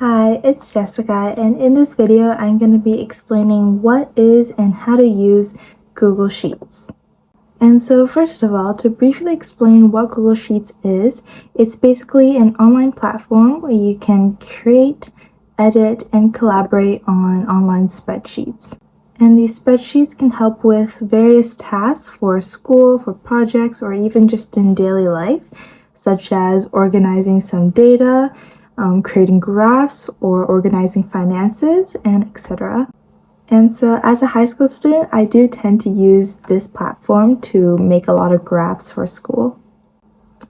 Hi, it's Jessica, and in this video I'm going to be explaining what is and how to use Google Sheets. And so first of all, to briefly explain what Google Sheets is, it's basically an online platform where you can create, edit, and collaborate on online spreadsheets. And these spreadsheets can help with various tasks for school, for projects, or even just in daily life, such as organizing some data, creating graphs, or organizing finances, and etc. And so as a high school student, I do tend to use this platform to make a lot of graphs for school.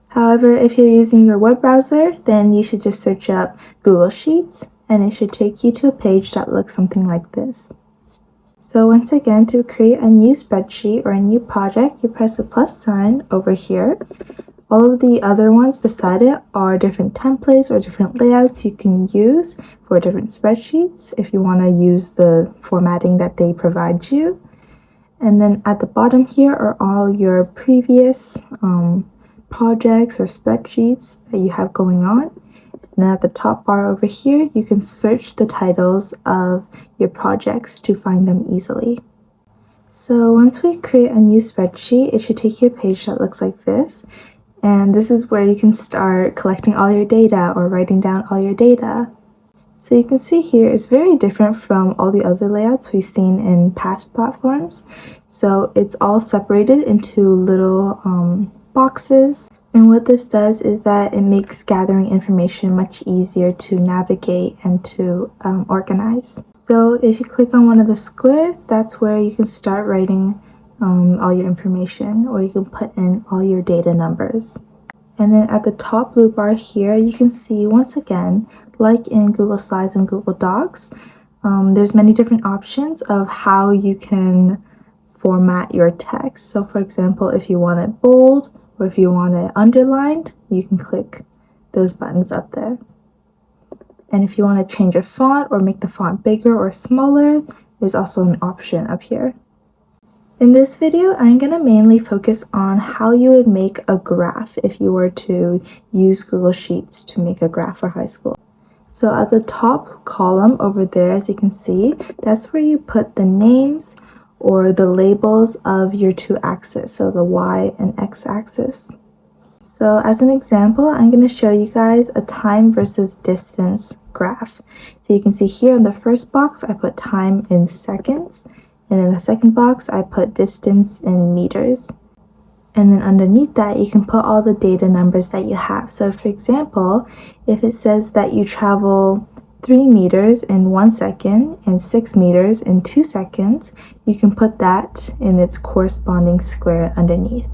However, if you're using your web browser, then you should just search up Google Sheets, and it should take you to a page that looks something like this. So once again, to create a new spreadsheet or a new project, you press the plus sign over here. All of the other ones beside it are different templates or different layouts you can use for different spreadsheets if you want to use the formatting that they provide you. And then at the bottom here are all your previous projects or spreadsheets that you have going on. And at the top bar over here, you can search the titles of your projects to find them easily. So once we create a new spreadsheet, it should take you a page that looks like this. And this is where you can start collecting all your data or writing down all your data. So you can see here it's very different from all the other layouts we've seen in past platforms. So it's all separated into little boxes. And what this does is that it makes gathering information much easier to navigate and to organize. So if you click on one of the squares, that's where you can start writing all your information, or you can put in all your data numbers. And then at the top blue bar here, you can see once again, like in Google Slides and Google Docs, there's many different options of how you can format your text. So for example, if you want it bold or if you want it underlined, you can click those buttons up there. And if you want to change a font or make the font bigger or smaller, there's also an option up here. In this video, I'm going to mainly focus on how you would make a graph if you were to use Google Sheets to make a graph for high school. So at the top column over there, as you can see, that's where you put the names or the labels of your two axes, so the Y and X axis. So as an example, I'm going to show you guys a time versus distance graph. So you can see here in the first box, I put time in seconds. And in the second box, I put distance in meters. And then underneath that, you can put all the data numbers that you have. So for example, if it says that you travel 3 meters in 1 second and 6 meters in 2 seconds, you can put that in its corresponding square underneath.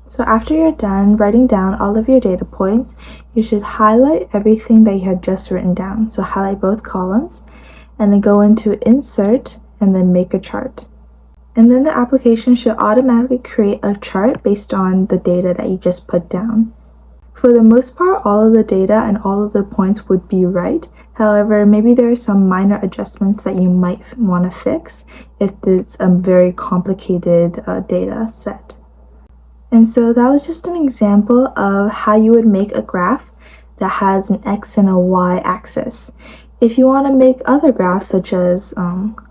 So after you're done writing down all of your data points, you should highlight everything that you had just written down. So highlight both columns and then go into Insert and then make a chart. And then the application should automatically create a chart based on the data that you just put down. For the most part, all of the data and all of the points would be right. However, maybe there are some minor adjustments that you might want to fix if it's a very complicated data set. And so that was just an example of how you would make a graph that has an X and a Y axis. If you want to make other graphs such as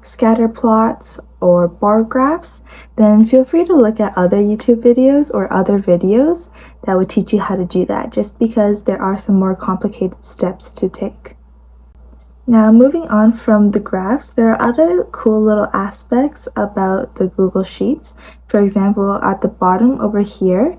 scatter plots or bar graphs, then feel free to look at other YouTube videos or other videos that would teach you how to do that, just because there are some more complicated steps to take. Now moving on from the graphs, there are other cool little aspects about the Google Sheets. For example, at the bottom over here,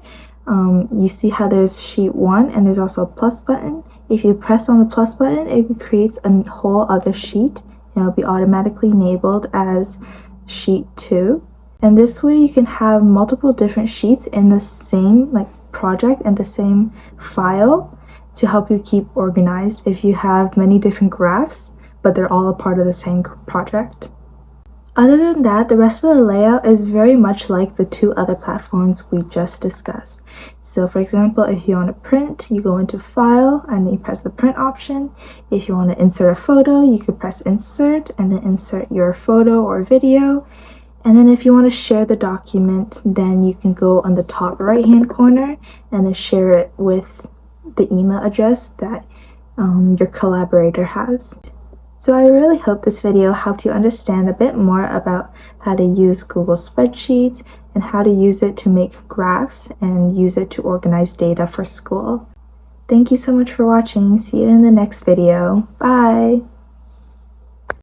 you see how there's sheet 1 and there's also a plus button. If you press on the plus button, it creates a whole other sheet and it'll be automatically enabled as sheet 2. And this way you can have multiple different sheets in the same project and the same file to help you keep organized if you have many different graphs, but they're all a part of the same project. Other than that, the rest of the layout is very much like the two other platforms we just discussed. So for example, if you want to print, you go into File and then you press the print option. If you want to insert a photo, you could press Insert and then insert your photo or video. And then if you want to share the document, then you can go on the top right hand corner and then share it with the email address that your collaborator has. So I really hope this video helped you understand a bit more about how to use Google Spreadsheets and how to use it to make graphs and use it to organize data for school. Thank you so much for watching. See you in the next video. Bye!